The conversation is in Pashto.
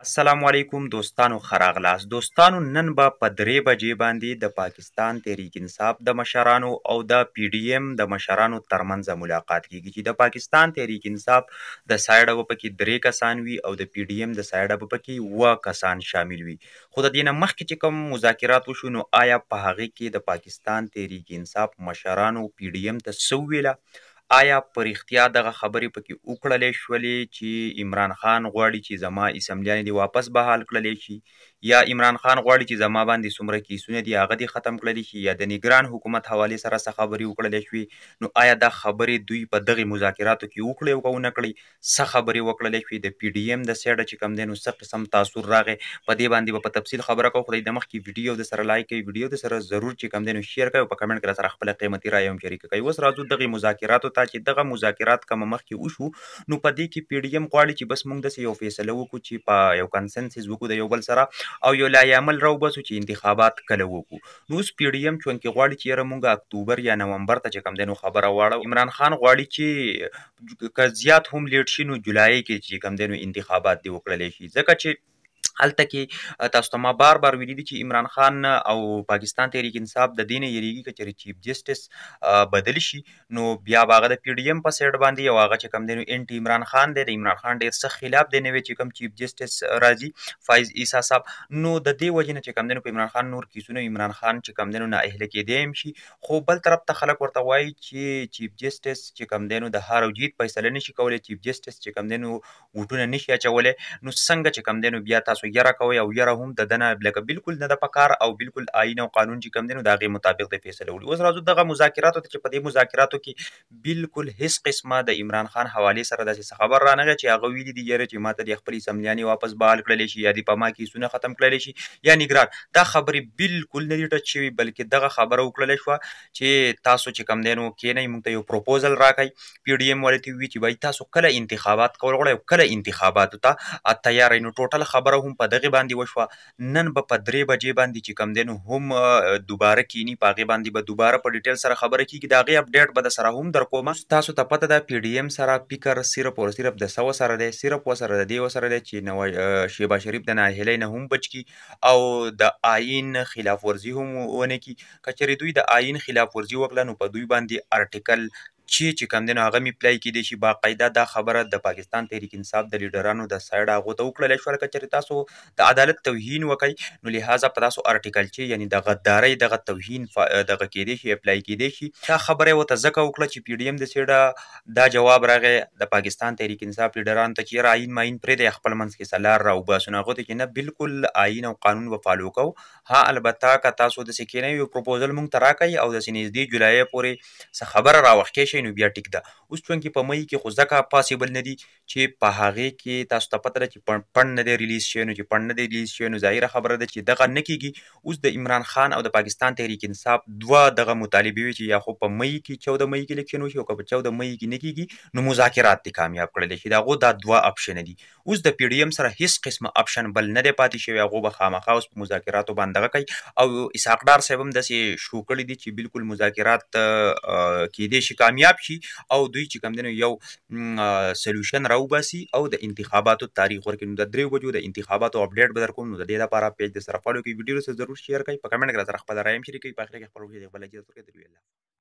السلام علیکم دوستانو ښه راغلاست. دوستانو نن به په 3 بجې باندې د پاکستان تحریک انصاف د مشرانو او د پی ډي ایم د مشرانو ترمنځ ملاقات کیږي چې د پاکستان تحریک انصاف د سایډه به پکې 3 کسان وي او د پی ډي ایم د سایډه به پکې 7 کسان شامل وي. خو د دې نه مخکې چې کوم مذاکرات وشو نو آیا په هغې کې د پاکستان تحریک انصاف مشرانو پی ډي ایم ته څه وویله؟ آیا په رښتیا دغه خبرې پکې وکړلې شولې چې عمران خان غواړي چې زما اسمبلیانې دې واپس بحال کړلی شي، یا عمران خان غواړي چې زما باندې څومره کیسونه دي هغه دې ختم کړلی شي، یا د نګران حکومت حوالې سره څه خبرې وکړلی شوې؟ نو آیا دا خبرې دوی په دغې مذاکراتو کې وکړې او که ونه کړې؟ څه خبرې وکړلی شوې؟ د پی ډي ایم د سایډه چې کوم دی نو څه قسم تاثر راغی؟ په دې باندې به په تفصیل خبره کوو. خو د مخکې ویډیو د سره لایک کوئ، ویډیو د سره ضرور چې کوم دی نو شیر کوئ او په کمنټ کې راسره خپله قیمتي رایه هم شریکه کوئ. اوس راځو دغې مذاکراتو ته چې دغه مذاکرات کومه مخکې وشو نو په دې کې پی ډي ایم غواړي چې بس موږ داسې یو فیصله وکړو چې په یو کنسنسس وکړو د یو بل سره او یو لایحه عمل راوباسو چې انتخابات کله وکړو. نو اوس پی ډي ایم چونکې غواړي چې یاره موږ اکتوبر یا نومبر ته چې کوم دی نو خبره واړو. عمران خان غواړي چې که زیات هم لیټ شي نو جولای کې چې کوم دی نو انتخابات دې وکړلی شي، ځکه چې هلته کې تاسو ته ما بار بار ویلي دي چې عمران خان او پاکستان تحریک انصاف د دې نه یریږي که چېرې چیف جسټس بدل شي نو بیا به هغه د پی ډي ایم په سایډ باندې او هغه چې کوم دی نو انټي عمران خان دی، د عمران خان ډېر سخت خلاف دی نوی چې کوم چیف جسټس راځي فایز عیسی صاحب. نو د دې وجې نه چې کوم دی نو په عمران خان نور کیسونه عمران خان چې کوم دی نو نااهله کېدی هم شي، خو بل طرف ته خلک ورته وایي چې چیف جسټس چې کوم دی نو د هار او جیت فیصله نشي کولی، چیف جسټس چې کوم دی نو ووټونه نشي اچولی. نو څنګه چې کوم دی نو بیا تاسو یره کوئ او یره هم د ده نه لکه بالکل نه ده په کار او بالکل آیین او قانون چې کوم دی نو د هغې مطابق د فیصله وکړي. اوس راځو دغه مذاکراتو ته چې په دې مذاکراتو کې بالکل هیڅ قسمه د عمران خان حوالې سره داسې څه خبر رانغی چې هغه ویلي دي یاره چې ماته د خپلې اسمبلیانې واپس بحال کړلی شي یا دې په ما کیسونه ختم کړلی شي یا نګران. دا خبرې بالکل نه دي ټچ شوي، بلکې دغه خبره وکړلی شوه چې تاسو چې کوم دی نو کینئ موږ ته یو پروپوزل راکئ. پی ډي ایم والې ته ووایي چې بھائی تاسو کله انتخابات کول غواړئ او کله انتخاباتو ته تیار یئ. نو ټوټل خبره هم په دغې باندې وشوه. نن به په 3 بجې باندې چې کوم دی نو هم دوباره کینی په هغې باندې به دوباره په ډیټیل سره خبره کېږي. د هغې اپډیټ به درسره هم در کومه. تاسو ته پته ده پی ډي ایم سره فکر صرف او صرف د څه وسره دی؟ صرف وسره د دې وسره دی چې شهباز شریف د نااهلۍ نه هم بچ کړي او د آیین خلاف ورزي هم ونه کړي. که چېرې دوی د آیین خلاف ورزي وکړه نو په دوی باندې ارټیکل چې کوم دی نو هغه مې اپلای کیدی شي. باقاعده دا خبره د پاکستان تحریک انصاف د لیډرانو د سایډ هغو ته وکړلی شوه که چېرې تاسو د عدالت توهین وکئ نو لحاظه په تاسو ارټیکل چې یعنې د غدارۍ دغه توهین دغه کیدی شي اپلای کیدی شي. دا خبره یې ورته ځکه وکړه چې پی ډي ایم د سایډه دا جواب راغی د پاکستان تحریک انصاف لیډرانو ته چې یاره آیین ماین پرېږدئ خپل منځ کې څه لار راوباسو. نو هغوی ته چې نه بالکل آیین او قانون به فالو کوو. ها البته که تاسو داسې کینئ یو پروپوزل موږ ته راکئ او داسې نږدې جولایۍ پورې څه خبره راوښکې شئ نو بیا ټیک ده. اوس چونکې په مۍ کې خو ځکه پاسبل نه دي چې په هغې کې تاسو ته پته ده چې پڼ نه دی ریلیز شوی. نو چې پڼ نه دی ریلیز شوی نو ظاهره خبره ده چې دغه نه کېږي. اوس د عمران خان او د پاکستان تحریک انصاف دوه دغه مطالبې وي چې یا خو په مۍ کې 14 مۍ کې الیکشن وشي او که په 14 مۍ کې نه کېږي نو مذاکرات دې کامیاب کړلی شي. د هغو دا دوه اپشنه دي. اوس د پی ډي ایم سره هېڅ قسمه اپشن بل نه دی پاتې شوی. هغو به خامخا اوس په مذاکراتو باندې دغه کوي او اسحاق ډار صاحب هم داسې شو کړي دي چې بالکل مذاکرات کېدی شي کامیاب شي او دوی چې کوم دی نو یو سلوشن راوباسي او د انتخاباتو تاریخ ورکړي. نو د 3 بجو د انتخاباتو اپډیټ به در کوم. نو د دې لپاره پیج د سره فالو کړئ، ویډیو سره ضرور شیر کړئ، په کمنټ کې راسره خپله رایه هم شریکوئ، په اخر کې خپل وجه د خپل اجازه ورکړئ.